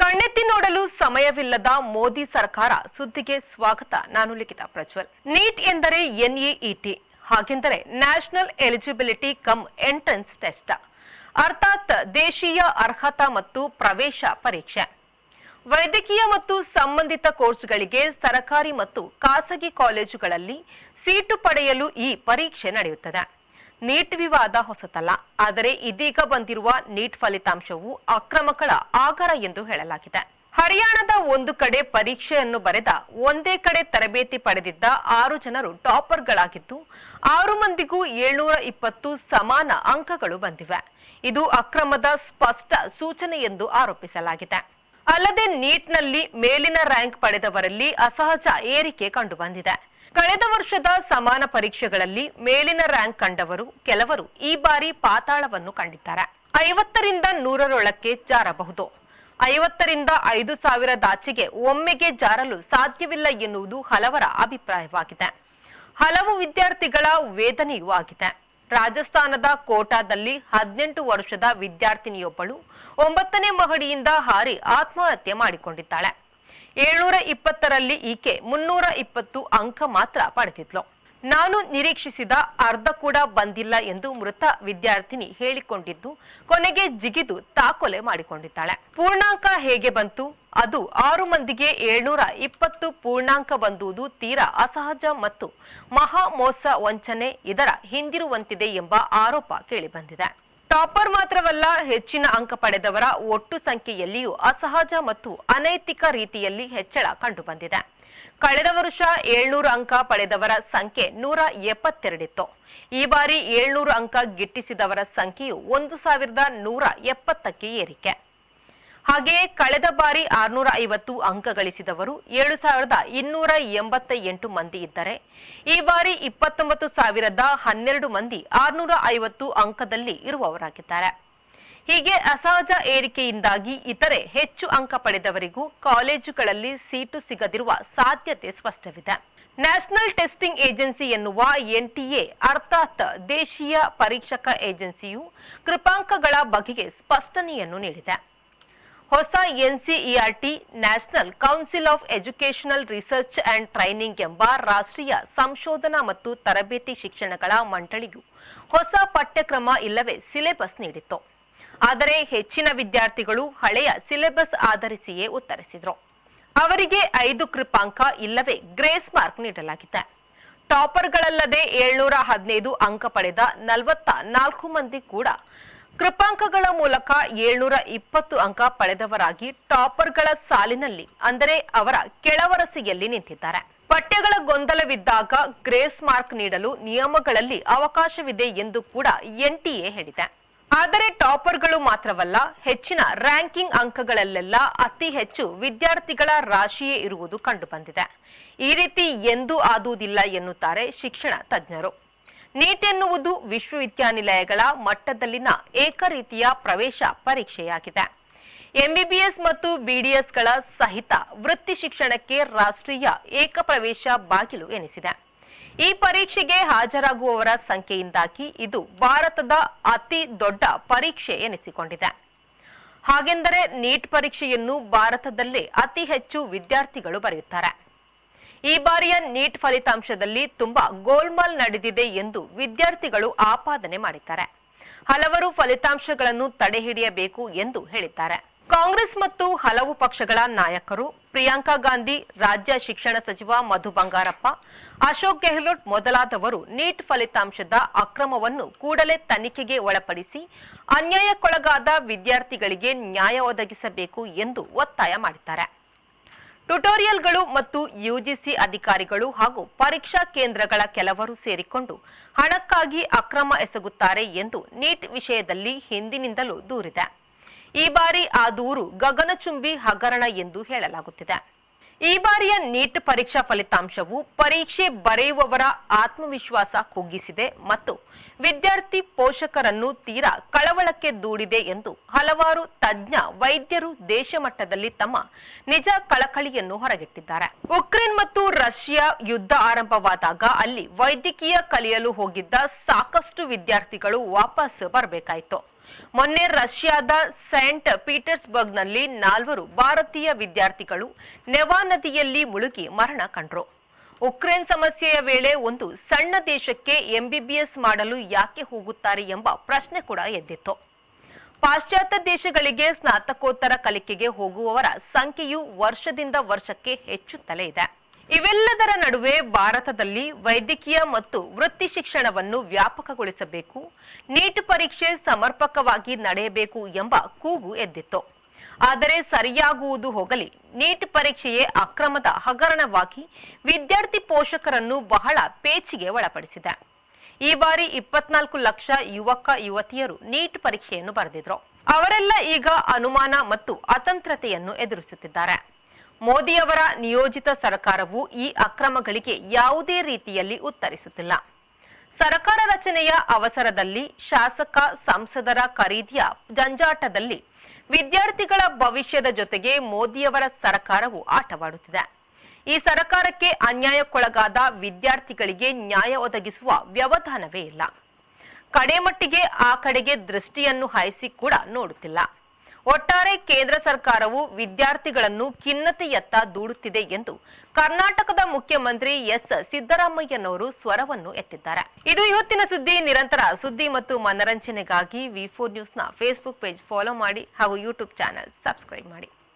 ಕಣ್ಣೆತ್ತಿ ನೋಡಲು ಸಮಯವಿಲ್ಲದ ಮೋದಿ ಸರ್ಕಾರ ಸುದ್ದಿಗೆ ಸ್ವಾಗತ. ನಾನು ಲಿಖಿತಾ ಪ್ರಜ್ವಲ್. ನೀಟ್ ಎಂದರೆ NEET, ಹಾಗೆಂದರೆ national eligibility cum entrance test, ಅರ್ಥಾತ್ ದೇಶೀಯ ಅರ್ಹತಾ ಮತ್ತು ಪ್ರವೇಶ ಪರೀಕ್ಷೆ. ವೈದ್ಯಕೀಯ ಮತ್ತು ಸಂಬಂಧಿತ ಕೋರ್ಸ್ಗಳಿಗೆ ಸರ್ಕಾರಿ ಮತ್ತು ಖಾಸಗಿ ಕಾಲೇಜುಗಳಲ್ಲಿ ಸೀಟು ಪಡೆಯಲು ಈ ಪರೀಕ್ಷೆ ನಡೆಯುತ್ತದೆ. ನೀಟ್ ವಿವಾದ ಹೊಸತಲ್ಲ, ಆದರೆ ಇದೀಗ ಬಂದಿರುವ ನೀಟ್ ಫಲಿತಾಂಶವು ಅಕ್ರಮಗಳ ಆಗರ ಎಂದು ಹೇಳಲಾಗಿದೆ. ಹರಿಯಾಣದ ಒಂದು ಕಡೆ ಪರೀಕ್ಷೆಯನ್ನು ಬರೆದ, ಒಂದೇ ಕಡೆ ತರಬೇತಿ ಪಡೆದಿದ್ದ 6 ಜನರು ಟಾಪರ್ಗಳಾಗಿದ್ದು 6 ಮಂದಿಗೂ 720 ಸಮಾನ ಅಂಕಗಳು ಬಂದಿವೆ. ಇದು ಅಕ್ರಮದ ಸ್ಪಷ್ಟ ಸೂಚನೆ ಎಂದು ಆರೋಪಿಸಲಾಗಿದೆ. ಅಲ್ಲದೆ ನೀಟ್ನಲ್ಲಿ ಮೇಲಿನ ರ್ಯಾಂಕ್ ಪಡೆದವರಲ್ಲಿ ಅಸಹಜ ಏರಿಕೆ ಕಂಡುಬಂದಿದೆ. ಕಳೆದ ವರ್ಷದ ಸಮಾನ ಪರೀಕ್ಷೆಗಳಲ್ಲಿ ಮೇಲಿನ ರ್ಯಾಂಕ್ ಕಂಡವರು ಕೆಲವರು ಈ ಬಾರಿ ಪಾತಾಳವನ್ನು ಕಂಡಿದ್ದಾರೆ. 50ರಿಂದ 100ರೊಳಕ್ಕೆ ಜಾರಬಹುದು. 50ರಿಂದ 5,000 ದಾಚೆಗೆ ಒಮ್ಮೆಗೆ ಜಾರಲು ಸಾಧ್ಯವಿಲ್ಲ ಎನ್ನುವುದು ಹಲವರ ಅಭಿಪ್ರಾಯವಾಗಿದೆ. ಹಲವು ವಿದ್ಯಾರ್ಥಿಗಳ ವೇದನೆಯೂ ಆಗಿದೆ. ರಾಜಸ್ಥಾನದ ಕೋಟಾದಲ್ಲಿ 18 ವರ್ಷದ ವಿದ್ಯಾರ್ಥಿನಿಯೊಬ್ಬಳು 9ನೇ ಮಹಡಿಯಿಂದ ಹಾರಿ ಆತ್ಮಹತ್ಯೆ ಮಾಡಿಕೊಂಡಿದ್ದಾಳೆ. 720ರಲ್ಲಿ ಈಕೆ 320 ಅಂಕ ಮಾತ್ರ ಪಡೆದಿದ್ಲು. ನಾನು ನಿರೀಕ್ಷಿಸಿದ ಅರ್ಧ ಕೂಡ ಬಂದಿಲ್ಲ ಎಂದು ಮೃತ ವಿದ್ಯಾರ್ಥಿನಿ ಹೇಳಿಕೊಂಡಿದ್ದು, ಕೊನೆಗೆ ಜಿಗಿದು ತಾಕೊಲೆ ಮಾಡಿಕೊಂಡಿದ್ದಾಳೆ. ಪೂರ್ಣಾಂಕ ಹೇಗೆ ಬಂತು? ಅದು 6 ಮಂದಿಗೆ 720 ಪೂರ್ಣಾಂಕ ಬಂದುವುದು ತೀರಾ ಅಸಹಜ ಮತ್ತು ಮಹಾ ಮೋಸ, ವಂಚನೆ ಇದರ ಹಿಂದಿರುವಂತಿದೆ ಎಂಬ ಆರೋಪ ಕೇಳಿಬಂದಿದೆ. ಟಾಪರ್ ಮಾತ್ರವಲ್ಲ, ಹೆಚ್ಚಿನ ಅಂಕ ಪಡೆದವರ ಒಟ್ಟು ಸಂಖ್ಯೆಯಲ್ಲಿಯೂ ಅಸಹಜ ಮತ್ತು ಅನೈತಿಕ ರೀತಿಯಲ್ಲಿ ಹೆಚ್ಚಳ ಕಂಡುಬಂದಿದೆ. ಕಳೆದ ವರ್ಷ 700 ಅಂಕ ಪಡೆದವರ ಸಂಖ್ಯೆ 172 ಇತ್ತು. ಈ ಬಾರಿ 700 ಅಂಕ ಗಿಟ್ಟಿಸಿದವರ ಸಂಖ್ಯೆಯು 1,170ಕ್ಕೆ ಏರಿಕೆ. ಹಾಗೆಯೇ ಕಳೆದ ಬಾರಿ 650 ಅಂಕ ಗಳಿಸಿದವರು 7,288 ಮಂದಿ ಇದ್ದರೆ, ಈ ಬಾರಿ 29,012 ಮಂದಿ 650 ಅಂಕದಲ್ಲಿ ಇರುವವರಾಗಿದ್ದಾರೆ. ಹೀಗೆ ಅಸಹಜ ಏರಿಕೆಯಿಂದಾಗಿ ಇತರೆ ಹೆಚ್ಚು ಅಂಕ ಪಡೆದವರಿಗೂ ಕಾಲೇಜುಗಳಲ್ಲಿ ಸೀಟು ಸಿಗದಿರುವ ಸಾಧ್ಯತೆ ಸ್ಪಷ್ಟವಿದೆ. ನ್ಯಾಷನಲ್ ಟೆಸ್ಟಿಂಗ್ ಏಜೆನ್ಸಿ ಎನ್ನುವ NTA ಅರ್ಥಾತ್ ದೇಶೀಯ ಪರೀಕ್ಷಕ ಏಜೆನ್ಸಿಯು ಕೃಪಾಂಕಗಳ ಬಗೆಗೆ ಸ್ಪಷ್ಟನೆಯನ್ನು ನೀಡಿದೆ. ಹೊಸ NCERT national council of educational research and training ಎಂಬ ರಾಷ್ಟ್ರೀಯ ಸಂಶೋಧನಾ ಮತ್ತು ತರಬೇತಿ ಶಿಕ್ಷಣಗಳ ಮಂಡಳಿಯು ಹೊಸ ಪಠ್ಯಕ್ರಮ ಇಲ್ಲವೇ ಸಿಲೆಬಸ್ ನೀಡಿತ್ತು. ಆದರೆ ಹೆಚ್ಚಿನ ವಿದ್ಯಾರ್ಥಿಗಳು ಹಳೆಯ ಸಿಲೆಬಸ್ ಆಧರಿಸಿಯೇ ಉತ್ತರಿಸಿದರು. ಅವರಿಗೆ 5 ಕೃಪಾಂಕ ಇಲ್ಲವೇ ಗ್ರೇಸ್ ಮಾರ್ಕ್ ನೀಡಲಾಗಿದೆ. ಟಾಪರ್ಗಳಲ್ಲದೆ 715 ಅಂಕ ಪಡೆದ 44 ಮಂದಿ ಕೂಡ ಕೃಪಾಂಕಗಳ ಮೂಲಕ 720 ಅಂಕ ಪಡೆದವರಾಗಿ ಟಾಪರ್ಗಳ ಸಾಲಿನಲ್ಲಿ, ಅಂದರೆ ಅವರ ಕೆಳವರಸೆಯಲ್ಲಿ ನಿಂತಿದ್ದಾರೆ. ಪಠ್ಯಗಳ ಗೊಂದಲವಿದ್ದಾಗ ಗ್ರೇಸ್ ಮಾರ್ಕ್ ನೀಡಲು ನಿಯಮಗಳಲ್ಲಿ ಅವಕಾಶವಿದೆ ಎಂದು ಕೂಡ NTA ಹೇಳಿದೆ. ಆದರೆ ಟಾಪರ್ಗಳು ಮಾತ್ರವಲ್ಲ, ಹೆಚ್ಚಿನ ರ್ಯಾಂಕಿಂಗ್ ಅಂಕಗಳಲ್ಲೆಲ್ಲ ಅತಿ ಹೆಚ್ಚು ವಿದ್ಯಾರ್ಥಿಗಳ ರಾಶಿಯೇ ಇರುವುದು ಕಂಡುಬಂದಿದೆ. ಈ ರೀತಿ ಎಂದೂ ಆದುವುದಿಲ್ಲ ಎನ್ನುತ್ತಾರೆ ಶಿಕ್ಷಣ ತಜ್ಞರು. ನೀಟ್ ಎನ್ನುವುದು ವಿಶ್ವವಿದ್ಯಾನಿಲಯಗಳ ಮಟ್ಟದಲ್ಲಿನ ಏಕರೀತಿಯ ಪ್ರವೇಶ ಪರೀಕ್ಷೆಯಾಗಿದೆ. MBBS ಮತ್ತು BDSಗಳ ಸಹಿತ ವೃತ್ತಿ ಶಿಕ್ಷಣಕ್ಕೆ ರಾಷ್ಟ್ರೀಯ ಏಕಪ್ರವೇಶ ಬಾಗಿಲು ಎನಿಸಿದೆ. ಈ ಪರೀಕ್ಷೆಗೆ ಹಾಜರಾಗುವವರ ಸಂಖ್ಯೆಯಿಂದಾಗಿ ಇದು ಭಾರತದ ಅತಿ ದೊಡ್ಡ ಪರೀಕ್ಷೆ ಎನಿಸಿಕೊಂಡಿದೆ. ಹಾಗೆಂದರೆ ನೀಟ್ ಪರೀಕ್ಷೆಯನ್ನು ಭಾರತದಲ್ಲೇ ಅತಿ ಹೆಚ್ಚು ವಿದ್ಯಾರ್ಥಿಗಳು ಬರೆಯುತ್ತಾರೆ. ಈ ಬಾರಿಯ ನೀಟ್ ಫಲಿತಾಂಶದಲ್ಲಿ ತುಂಬಾ ಗೋಲ್ಮಾಲ್ ನಡೆದಿದೆ ಎಂದು ವಿದ್ಯಾರ್ಥಿಗಳು ಆಪಾದನೆ ಮಾಡಿದ್ದಾರೆ. ಹಲವರು ಫಲಿತಾಂಶಗಳನ್ನು ತಡೆಹಿಡಿಯಬೇಕು ಎಂದು ಹೇಳಿದ್ದಾರೆ. ಕಾಂಗ್ರೆಸ್ ಮತ್ತು ಹಲವು ಪಕ್ಷಗಳ ನಾಯಕರು, ಪ್ರಿಯಾಂಕಾ ಗಾಂಧಿ, ರಾಜ್ಯ ಶಿಕ್ಷಣ ಸಚಿವ ಮಧು ಬಂಗಾರಪ್ಪ, ಅಶೋಕ್ ಗೆಹ್ಲೋಟ್ ಮೊದಲಾದವರು ನೀಟ್ ಫಲಿತಾಂಶದ ಅಕ್ರಮವನ್ನು ಕೂಡಲೇ ತನಿಖೆಗೆ ಒಳಪಡಿಸಿ ಅನ್ಯಾಯಕ್ಕೊಳಗಾದ ವಿದ್ಯಾರ್ಥಿಗಳಿಗೆ ನ್ಯಾಯ ಒದಗಿಸಬೇಕು ಎಂದು ಒತ್ತಾಯ ಮಾಡಿದ್ದಾರೆ. ಟ್ಯುಟೋರಿಯಲ್ಗಳು ಮತ್ತು UGC ಅಧಿಕಾರಿಗಳು ಹಾಗೂ ಪರೀಕ್ಷಾ ಕೇಂದ್ರಗಳ ಕೆಲವರು ಸೇರಿಕೊಂಡು ಹಣಕ್ಕಾಗಿ ಅಕ್ರಮ ಎಸಗುತ್ತಾರೆ ಎಂದು ನೀಟ್ ವಿಷಯದಲ್ಲಿ ಹಿಂದಿನಿಂದಲೂ ದೂರಿದೆ. ಈ ಬಾರಿ ಆ ದೂರು ಗಗನಚುಂಬಿ ಹಗರಣ ಎಂದು ಹೇಳಲಾಗುತ್ತಿದೆ. ಈ ಬಾರಿಯ ನೀಟ್ ಪರೀಕ್ಷಾ ಫಲಿತಾಂಶವು ಪರೀಕ್ಷೆ ಬರೆಯುವವರ ಆತ್ಮವಿಶ್ವಾಸ ಕುಗ್ಗಿಸಿದೆ ಮತ್ತು ವಿದ್ಯಾರ್ಥಿ ಪೋಷಕರನ್ನು ತೀರಾ ಕಳವಳಕ್ಕೆ ದೂಡಿದೆ ಎಂದು ಹಲವಾರು ತಜ್ಞ ವೈದ್ಯರು ದೇಶ ಮಟ್ಟದಲ್ಲಿ ತಮ್ಮ ನಿಜ ಕಳಕಳಿಯನ್ನು ಹೊರಗಿಟ್ಟಿದ್ದಾರೆ. ಉಕ್ರೇನ್ ಮತ್ತು ರಷ್ಯಾ ಯುದ್ಧ ಆರಂಭವಾದಾಗ ಅಲ್ಲಿ ವೈದ್ಯಕೀಯ ಕಲಿಯಲು ಹೋಗಿದ್ದ ಸಾಕಷ್ಟು ವಿದ್ಯಾರ್ಥಿಗಳು ವಾಪಸ್ ಬರಬೇಕಾಯಿತು. ಮೊನ್ನೆ ರಷ್ಯಾದ ಸೇಂಟ್ ಪೀಟರ್ಸ್ಬರ್ಗ್ನಲ್ಲಿ 4 ಭಾರತೀಯ ವಿದ್ಯಾರ್ಥಿಗಳು ನೆವಾ ನದಿಯಲ್ಲಿ ಮುಳುಗಿ ಮರಣ ಕಂಡರು. ಉಕ್ರೇನ್ ಸಮಸ್ಯೆಯ ವೇಳೆ ಒಂದು ಸಣ್ಣ ದೇಶಕ್ಕೆ ಎಂಬಿಬಿಎಸ್ ಮಾಡಲು ಯಾಕೆ ಹೋಗುತ್ತಾರೆ ಎಂಬ ಪ್ರಶ್ನೆ ಕೂಡ ಎದ್ದಿತ್ತು. ಪಾಶ್ಚಾತ್ಯ ದೇಶಗಳಿಗೆ ಸ್ನಾತಕೋತ್ತರ ಕಲಿಕೆಗೆ ಹೋಗುವವರ ಸಂಖ್ಯೆಯು ವರ್ಷದಿಂದ ವರ್ಷಕ್ಕೆ ಹೆಚ್ಚುತ್ತಲೇ ಇದೆ. ಇವೆಲ್ಲದರ ನಡುವೆ ಭಾರತದಲ್ಲಿ ವೈದ್ಯಕೀಯ ಮತ್ತು ವೃತ್ತಿ ಶಿಕ್ಷಣವನ್ನು ವ್ಯಾಪಕಗೊಳಿಸಬೇಕು, ನೀಟ್ ಪರೀಕ್ಷೆ ಸಮರ್ಪಕವಾಗಿ ನಡೆಯಬೇಕು ಎಂಬ ಕೂಗು ಎದ್ದಿತ್ತು. ಆದರೆ ಸರಿಯಾಗುವುದು ಹೋಗಲಿ, ನೀಟ್ ಪರೀಕ್ಷೆಯೇ ಅಕ್ರಮದ ಹಗರಣವಾಗಿ ವಿದ್ಯಾರ್ಥಿ ಪೋಷಕರನ್ನು ಬಹಳ ಪೇಚಿಗೆ ಒಳಪಡಿಸಿದೆ. ಈ ಬಾರಿ 24 ಲಕ್ಷ ಯುವಕ ಯುವತಿಯರು ನೀಟ್ ಪರೀಕ್ಷೆಯನ್ನು ಬರೆದಿದ್ರು. ಅವರೆಲ್ಲ ಈಗ ಅನುಮಾನ ಮತ್ತು ಅತಂತ್ರತೆಯನ್ನು ಎದುರಿಸುತ್ತಿದ್ದಾರೆ. ಮೋದಿಯವರ ನಿಯೋಜಿತ ಸರ್ಕಾರವು ಈ ಅಕ್ರಮಗಳಿಗೆ ಯಾವುದೇ ರೀತಿಯಲ್ಲಿ ಉತ್ತರಿಸುತ್ತಿಲ್ಲ. ಸರ್ಕಾರ ರಚನೆಯ ಅವಸರದಲ್ಲಿ ಶಾಸಕ ಸಂಸದರ ಖರೀದಿಯ ಜಂಜಾಟದಲ್ಲಿ ವಿದ್ಯಾರ್ಥಿಗಳ ಭವಿಷ್ಯದ ಜೊತೆಗೆ ಮೋದಿಯವರ ಸರ್ಕಾರವು ಆಟವಾಡುತ್ತಿದೆ. ಈ ಸರ್ಕಾರಕ್ಕೆ ಅನ್ಯಾಯಕ್ಕೊಳಗಾದ ವಿದ್ಯಾರ್ಥಿಗಳಿಗೆ ನ್ಯಾಯ ಒದಗಿಸುವ ವ್ಯವಧಾನವೇ ಇಲ್ಲ. ಕಡೆಮಟ್ಟಿಗೆ ಆ ಕಡೆಗೆ ದೃಷ್ಟಿಯನ್ನು ಹಾಯಿಸಿ ಕೂಡ ನೋಡುತ್ತಿಲ್ಲ. ಒಟ್ಟಾರೆ ಕೇಂದ್ರ ಸರ್ಕಾರವು ವಿದ್ಯಾರ್ಥಿಗಳನ್ನು ಖಿನ್ನತೆಯತ್ತ ದೂಡುತ್ತಿದೆ ಎಂದು ಕರ್ನಾಟಕದ ಮುಖ್ಯಮಂತ್ರಿ ಎಸ್ ಸಿದ್ದರಾಮಯ್ಯನವರು ಸ್ವರವನ್ನು ಎತ್ತಿದ್ದಾರೆ. ಇದು ಇವತ್ತಿನ ಸುದ್ದಿ. ನಿರಂತರ ಸುದ್ದಿ ಮತ್ತು ಮನರಂಜನೆಗಾಗಿ ವಿ4 ನ್ಯೂಸ್ನ ಫೇಸ್ಬುಕ್ ಪೇಜ್ ಫಾಲೋ ಮಾಡಿ ಹಾಗೂ ಯೂಟ್ಯೂಬ್ ಚಾನೆಲ್ ಸಬ್ಸ್ಕ್ರೈಬ್ ಮಾಡಿ.